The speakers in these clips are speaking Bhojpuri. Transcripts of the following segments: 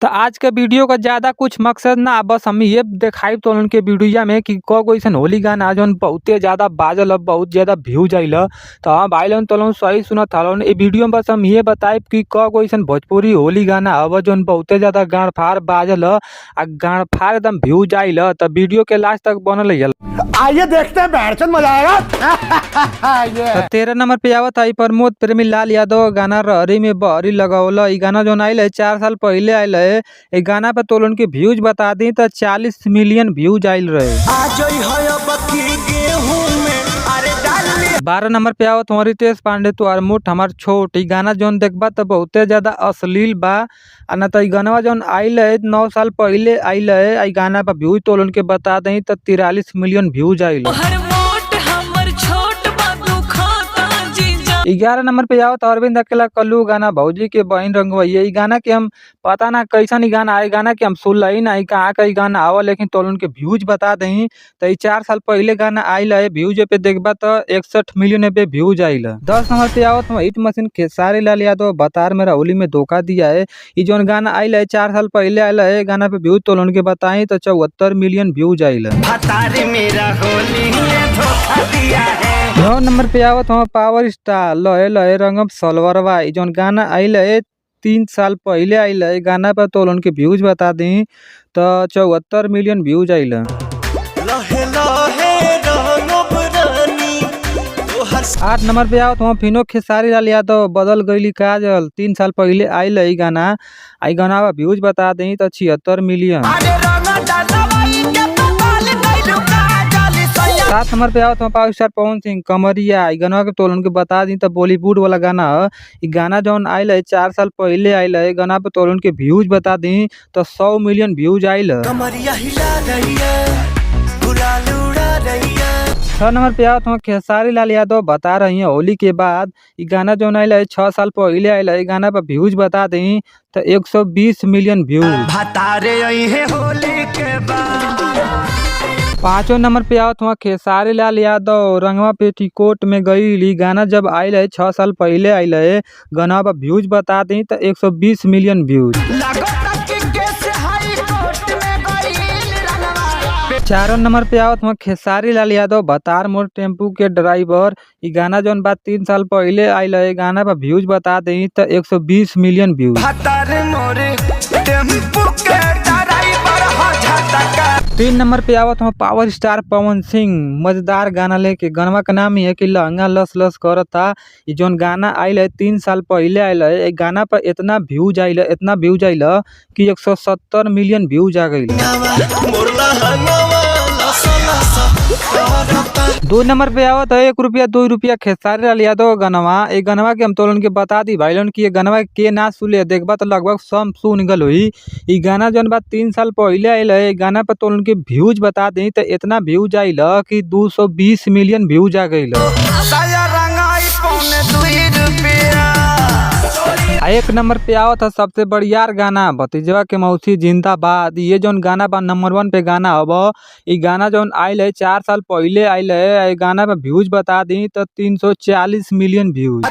तो आज के वीडियो का ज़्यादा कुछ मकसद ना बस हम ये देखाई तो उनके वीडियो में कि कगो अइसन होली गाना जौन बहुते ज़्यादा बाजल बहुत ज़्यादा व्यूज आइल। तो हाँ भाई लोन तो सही सुनत हलन। ए वीडियो में बस हम ये बताइब कि कगो अइसन भोजपुरी होली गाना हव जौन बहुते ज़्यादा गाड़ फाड़ बाजल आ गाड़ फाड़ एकदम व्यूज आइल। तो वीडियो के लास्ट तक बनल है। आइए देखते हैं, बैठचंद मजा आएगा। 13 नंबर पे आवत है प्रमोद प्रेमी लाल यादव गाना रहरी में बहरी लगावल। इ गाना जौन आइल है 4 साल पहले आइल है। ए गाना पे तो उनके व्यूज बता दी तो 40 मिलियन व्यूज आइल रहे। 12 नंबर पे आवत हमारी रितेश पांडे तुहार मुठ हमार छोट। इ गाना जौन देखबा तो बहुते ज्यादा अश्लील बा। ना तो इ गाना जौन आइल है 9 साल पहले आइल है। इ गाना पे व्यूज तो उनके बता दी तो 43 मिलियन व्यूज आइल। 11 नंबर पे आवत अरविंद अकेला कल्लू गाना भौजी के बहन रंगवैया। इ गाना के हम पता ना कैसन इ गाना है। गाना के हम सुन ही ना कहाँ का गाना आवा, लेकिन तो उनके व्यूज बता दी तो 4 साल पहले गाना आइल है। व्यूज पे देखबा तो 61 मिलियन पे व्यूज आइल। 10 नंबर पे आवत हिट मशीन खेसारी लाल यादव बतार मेरा होली में धोखा दिया है। इ जौन गाना आइल है 4 साल पहले आइल है। गाना पे व्यूज तो उनके बताई तो 74 मिलियन व्यूज आइल। 9 नंबर पे आवत हम पावर स्टार लहे लहे रंगम सलवरवा। इ जौन गाना आइल है 3 साल पहले आइल है। गाना पर तो उनके व्यूज बता दी तो 74 मिलियन व्यूज आइल। 8 नंबर पे आवत हम फिनो खेसारी लाल यादव बदल गईली काजल। 3 साल पहले आइल है गाना। आई गाना पर व्यूज बता दी तो 76 मिलियन। 7 नंबर पे आवत पावर स्टार पवन सिंह कमरिया। इ गाना के तो उनके बता दी तो बॉलीवुड वाला गाना है। इ गाना जौन आइल है 4 साल पहले आइल है। गाना पे तो उनके व्यूज बता दी तो 100 मिलियन व्यूज आइल। 6 नंबर पे आवत हम खेसारी लाल यादव बता रही है होली के बाद। इ गाना जौन आइल है 6 साल पहले आइल है। गाना पर व्यूज बता दी तो 120 मिलियन व्यूज। 5 नंबर पे आवत हुआ खेसारी लाल यादव रंगवा पेटीकोट में गई। गाना जब आइल है 6 साल पहले आइल है। गाना पर व्यूज बता दी तो 120 मिलियन व्यूज। 4 नंबर पे आवत हुआ खेसारी लाल यादव बतार मोर टेम्पू के ड्राइवर। इ गाना जौन बात 3 साल पहले आइल है। गाना पर व्यूज बता दी तो 120 मिलियन व्यूज। 3 नंबर पे आवत हम पावर स्टार पवन सिंह मजेदार गाना लेके। गाना का नाम ही है कि लहंगा लस लस करता। ये जौन गाना आइल है 3 साल पहले आइल है। गाना पर इतना व्यूज आइल कि 170 मिलियन व्यूज आ गई। 2 नंबर पे आवत है 1 रुपया 2 रुपया खेसारी लाल यादव गनवा। ए गनवा के हम तो उनके बता दी भाई लोन कि ये गनवा के ना सुले देखबा तो लगभग सब सुन गल हुई। इ गाना जौन बात 3 साल पहले आइल है। गाना पर तो उनके व्यूज बता दी तो इतना व्यूज आइल कि 220 मिलियन व्यूज आ गई। 1 नंबर पे आवत है सबसे बढ़िया गाना भतीजवा के मौसी जिंदाबाद। ये जौन गाना बा नंबर 1 पे गाना हव। इ गाना जौन आइल है 4 साल पहले आइल है। गाना पे व्यूज बता दी तो 340 मिलियन व्यूज।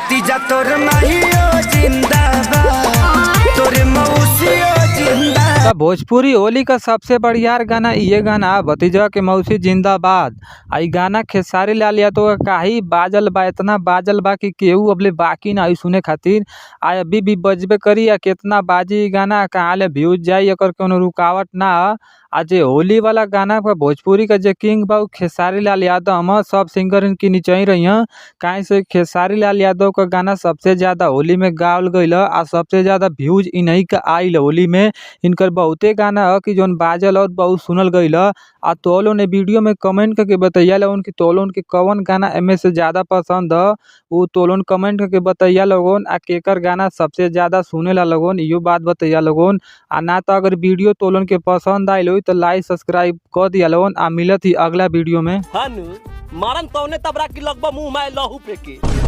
तो भोजपुरी होली का सबसे बढ़िया गाना ये गाना भतीजवा के मौसी जिंदाबाद। आई गाना खेसारी लाल यादव तो काही बाजल बा, इतना बाजल बा कि केहू अबले बाकी ना सुने खातिर। आ अभी भी बजबे करी या कितना बाजी गाना कहाँ ले व्यूज जाई एकर कोनो रुकावट ना। आज होली वाला गाना पर भोजपुरी का जे किंग बा खेसारी लाल यादव हम सब सिंगर इनकी नीचे ही रही हैं। काहे से खेसारी लाल यादव का गाना सबसे ज्यादा होली में गावल गईल आ सबसे ज्यादा व्यूज इन्हीं का आइल होली में। इनकर बहुते गाना है कि जौन बाजल और बहुत सुनल गईल। आ तोलो ने वीडियो में कमेंट करके बताइया लोगन कि तोलोन के कौन गाना एमे से ज्यादा पसंद है। वो तोलोन कमेंट करके बताइया लोगन आ केकर गाना सबसे ज्यादा सुनेला लोगन इहो बात बताइया लोगन। आ ना तो अगर वीडियो तोलोन के पसंद आइल हो तो लाइक सब्सक्राइब कर दिया लोगन। आ मिलत ही अगला वीडियो में। मारन तौने तबरा की लगभग मुंह में लहू फेंके।